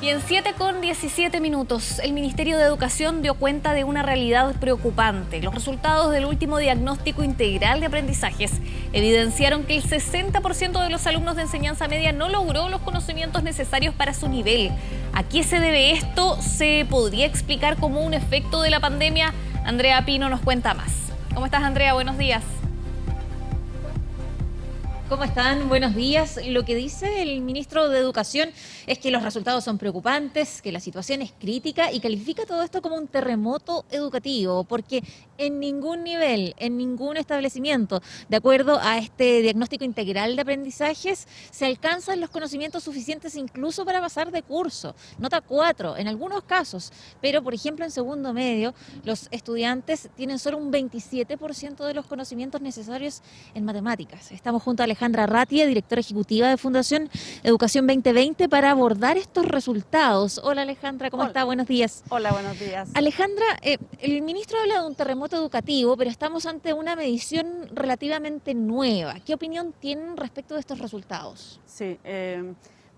Y en 7:17, el Ministerio de Educación dio cuenta de una realidad preocupante. Los resultados del último diagnóstico integral de aprendizajes evidenciaron que el 60% de los alumnos de enseñanza media no logró los conocimientos necesarios para su nivel. ¿A qué se debe esto? ¿Se podría explicar como un efecto de la pandemia? Andrea Pino nos cuenta más. ¿Cómo estás, Andrea? Buenos días. ¿Cómo están? Buenos días. Lo que dice el ministro de Educación es que los resultados son preocupantes, que la situación es crítica y califica todo esto como un terremoto educativo, porque en ningún nivel, en ningún establecimiento, de acuerdo a este diagnóstico integral de aprendizajes, se alcanzan los conocimientos suficientes incluso para pasar de curso. Nota 4 en algunos casos, pero por ejemplo en segundo medio los estudiantes tienen solo un 27% de los conocimientos necesarios en matemáticas. Estamos junto a Alejandra Ratia, directora ejecutiva de Fundación Educación 2020, para abordar estos resultados. Hola Alejandra, ¿cómo está? Buenos días. Hola, buenos días. Alejandra, el ministro habla de un terremoto educativo, pero estamos ante una medición relativamente nueva. ¿Qué opinión tienen respecto de estos resultados? Sí,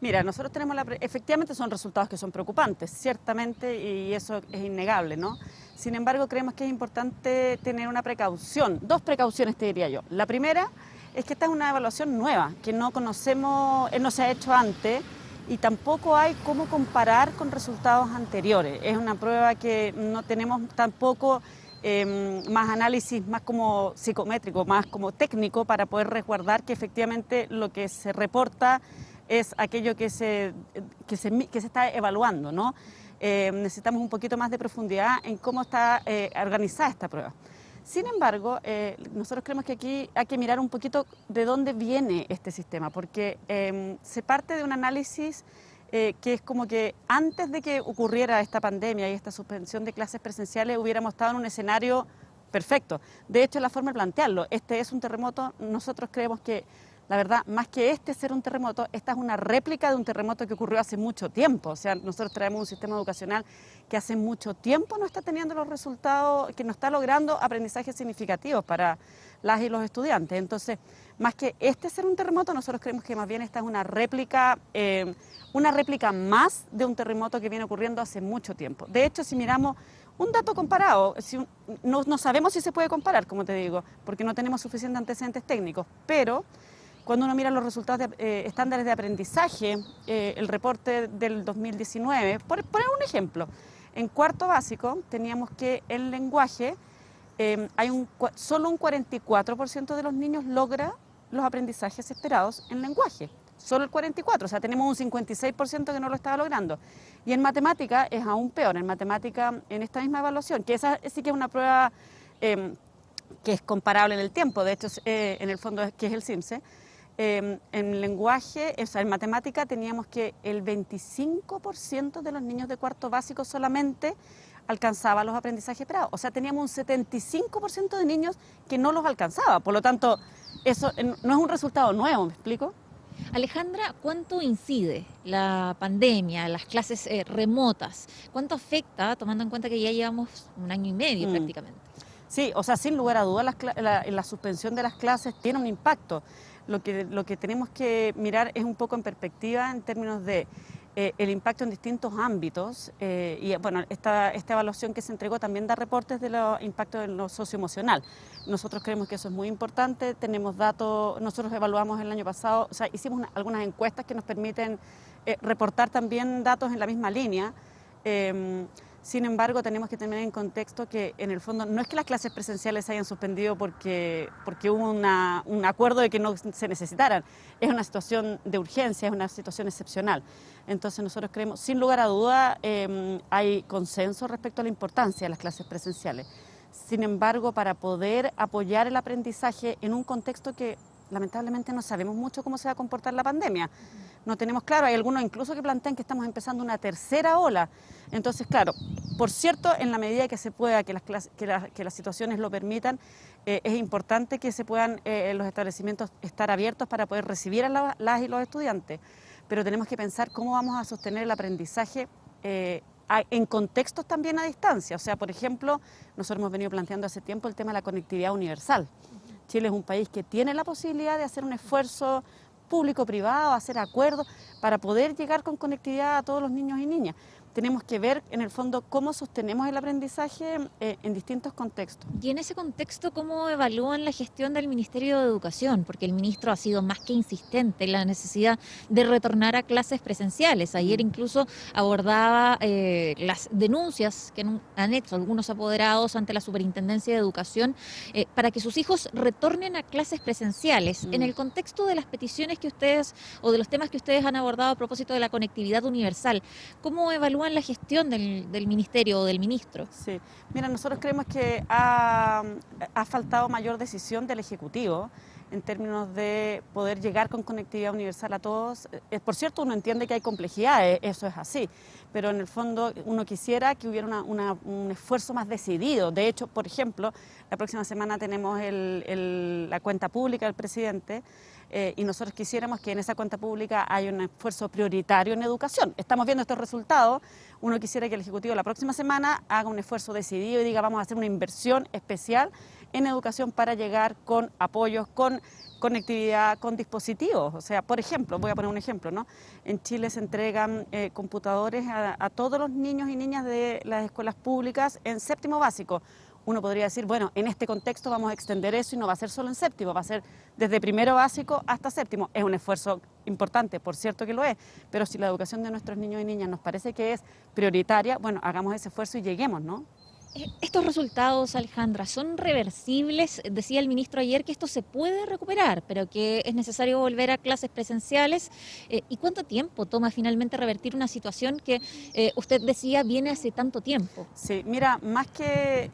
mira, nosotros tenemos efectivamente son resultados que son preocupantes, ciertamente, y eso es innegable, ¿no? Sin embargo, creemos que es importante tener una precaución, dos precauciones te diría yo. La primera es que esta es una evaluación nueva, que no conocemos, no se ha hecho antes y tampoco hay cómo comparar con resultados anteriores. Es una prueba que no tenemos tampoco más análisis, más como psicométrico, más como técnico para poder resguardar que efectivamente lo que se reporta es aquello que se está evaluando, ¿no? Necesitamos un poquito más de profundidad en cómo está organizada esta prueba. Sin embargo, nosotros creemos que aquí hay que mirar un poquito de dónde viene este sistema, porque se parte de un análisis que es como que antes de que ocurriera esta pandemia y esta suspensión de clases presenciales hubiéramos estado en un escenario perfecto. De hecho, la forma de plantearlo, este es un terremoto, nosotros creemos que la verdad, más que ser un terremoto, esta es una réplica de un terremoto que ocurrió hace mucho tiempo. O sea, nosotros traemos un sistema educacional que hace mucho tiempo no está teniendo los resultados, que no está logrando aprendizajes significativos para las y los estudiantes. Entonces, más que ser un terremoto, nosotros creemos que más bien esta es una réplica más de un terremoto que viene ocurriendo hace mucho tiempo. De hecho, si miramos un dato comparado, no sabemos si se puede comparar, como te digo, porque no tenemos suficientes antecedentes técnicos, pero cuando uno mira los resultados de estándares de aprendizaje, el reporte del 2019, por poner un ejemplo, en cuarto básico teníamos que en lenguaje solo un 44% de los niños logra los aprendizajes esperados en lenguaje. Solo el 44%, o sea, tenemos un 56% que no lo estaba logrando. Y en matemática es aún peor, en matemática, en esta misma evaluación, que esa sí que es una prueba que es comparable en el tiempo, de hecho, en el fondo, que es el CIMSE. En lenguaje, o sea, en matemática teníamos que el 25% de los niños de cuarto básico solamente alcanzaba los aprendizajes esperados. O sea, teníamos un 75% de niños que no los alcanzaba. Por lo tanto, eso no es un resultado nuevo, ¿me explico? Alejandra, ¿cuánto incide la pandemia, las clases remotas? ¿Cuánto afecta, tomando en cuenta que ya llevamos un año y medio prácticamente? Sí, o sea, sin lugar a dudas, la suspensión de las clases tiene un impacto. Lo que tenemos que mirar es un poco en perspectiva en términos de el impacto en distintos ámbitos. Y bueno, esta evaluación que se entregó también da reportes de los impactos en lo socioemocional. Nosotros creemos que eso es muy importante. Tenemos datos, nosotros evaluamos el año pasado, o sea, hicimos algunas encuestas que nos permiten reportar también datos en la misma línea. Sin embargo, tenemos que tener en contexto que en el fondo no es que las clases presenciales se hayan suspendido porque hubo un acuerdo de que no se necesitaran. Es una situación de urgencia, es una situación excepcional. Entonces nosotros creemos, sin lugar a duda, hay consenso respecto a la importancia de las clases presenciales. Sin embargo, para poder apoyar el aprendizaje en un contexto que lamentablemente no sabemos mucho cómo se va a comportar la pandemia. No tenemos claro, hay algunos incluso que plantean que estamos empezando una tercera ola. Entonces, claro, por cierto, en la medida que se pueda, que las situaciones lo permitan, es importante que se puedan los establecimientos estar abiertos para poder recibir a las y los estudiantes. Pero tenemos que pensar cómo vamos a sostener el aprendizaje en contextos también a distancia. O sea, por ejemplo, nosotros hemos venido planteando hace tiempo el tema de la conectividad universal. Chile es un país que tiene la posibilidad de hacer un esfuerzo público-privado, hacer acuerdos para poder llegar con conectividad a todos los niños y niñas. Tenemos que ver, en el fondo, cómo sostenemos el aprendizaje en distintos contextos. Y en ese contexto, ¿cómo evalúan la gestión del Ministerio de Educación? Porque el ministro ha sido más que insistente en la necesidad de retornar a clases presenciales. Ayer incluso abordaba las denuncias que han hecho algunos apoderados ante la Superintendencia de Educación para que sus hijos retornen a clases presenciales. En el contexto de las peticiones que ustedes, o de los temas que ustedes han abordado a propósito de la conectividad universal, ¿cómo evalúan la gestión del ministerio o del ministro? Sí, mira, nosotros creemos que ha faltado mayor decisión del Ejecutivo en términos de poder llegar con conectividad universal a todos. Por cierto, uno entiende que hay complejidades, eso es así, pero en el fondo uno quisiera que hubiera un esfuerzo más decidido. De hecho, por ejemplo, la próxima semana tenemos la cuenta pública del presidente, y nosotros quisiéramos que en esa cuenta pública haya un esfuerzo prioritario en educación. Estamos viendo estos resultados, uno quisiera que el Ejecutivo la próxima semana haga un esfuerzo decidido y diga vamos a hacer una inversión especial en educación para llegar con apoyos, con conectividad, con dispositivos. O sea, por ejemplo, voy a poner un ejemplo, ¿no? En Chile se entregan computadores a todos los niños y niñas de las escuelas públicas en séptimo básico. Uno podría decir, bueno, en este contexto vamos a extender eso y no va a ser solo en séptimo, va a ser desde primero básico hasta séptimo. Es un esfuerzo importante, por cierto que lo es, pero si la educación de nuestros niños y niñas nos parece que es prioritaria, bueno, hagamos ese esfuerzo y lleguemos, ¿no? Estos resultados, Alejandra, ¿son reversibles? Decía el ministro ayer que esto se puede recuperar, pero que es necesario volver a clases presenciales. ¿Y cuánto tiempo toma finalmente revertir una situación que usted decía viene hace tanto tiempo? Sí, mira, más que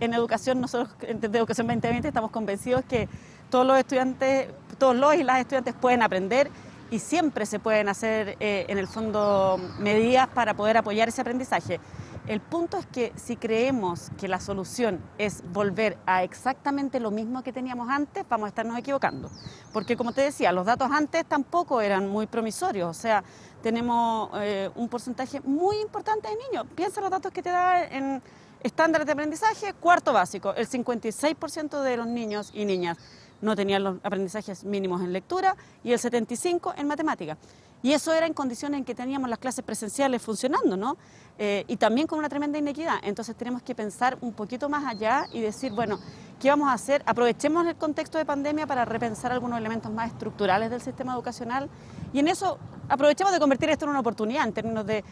en educación, nosotros desde Educación 2020 estamos convencidos que todos los estudiantes, todos los y las estudiantes pueden aprender y siempre se pueden hacer, en el fondo, medidas para poder apoyar ese aprendizaje. El punto es que si creemos que la solución es volver a exactamente lo mismo que teníamos antes, vamos a estarnos equivocando. Porque como te decía, los datos antes tampoco eran muy promisorios, o sea, tenemos un porcentaje muy importante de niños. Piensa los datos que te da en estándares de aprendizaje, cuarto básico, el 56% de los niños y niñas no tenían los aprendizajes mínimos en lectura y el 75% en matemática. Y eso era en condiciones en que teníamos las clases presenciales funcionando, ¿no? Y también con una tremenda inequidad. Entonces tenemos que pensar un poquito más allá y decir, bueno, ¿qué vamos a hacer? Aprovechemos el contexto de pandemia para repensar algunos elementos más estructurales del sistema educacional y en eso aprovechemos de convertir esto en una oportunidad en términos de,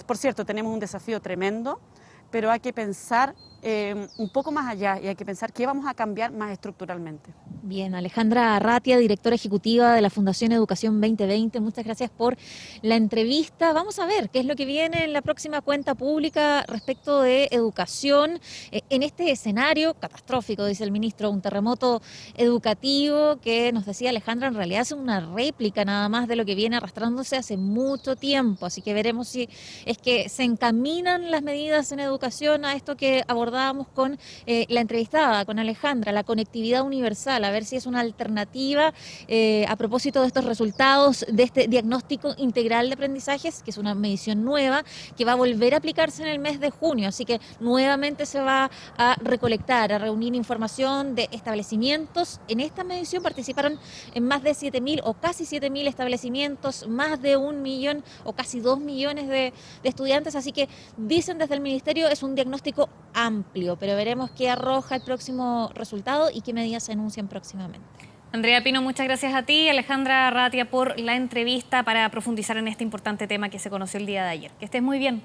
por cierto, tenemos un desafío tremendo, pero hay que pensar un poco más allá y hay que pensar qué vamos a cambiar más estructuralmente. Bien, Alejandra Arratia, directora ejecutiva de la Fundación Educación 2020, muchas gracias por la entrevista. Vamos a ver qué es lo que viene en la próxima cuenta pública respecto de educación. En este escenario catastrófico, dice el ministro, un terremoto educativo que nos decía Alejandra, en realidad es una réplica nada más de lo que viene arrastrándose hace mucho tiempo. Así que veremos si es que se encaminan las medidas en educación a esto que abordábamos con la entrevistada, con Alejandra, la conectividad universal, a ver si es una alternativa a propósito de estos resultados de este diagnóstico integral de aprendizajes, que es una medición nueva que va a volver a aplicarse en el mes de junio, así que nuevamente se va a recolectar, a reunir información de establecimientos. En esta medición participaron en más de 7.000 o casi 7.000 establecimientos, más de 1 millón o casi 2 millones de estudiantes, así que dicen desde el ministerio es un diagnóstico amplio, pero veremos qué arroja el próximo resultado y qué medidas se anuncian próximamente. Andrea Pino, muchas gracias a ti, Alejandra Arratia, por la entrevista para profundizar en este importante tema que se conoció el día de ayer. Que estés muy bien.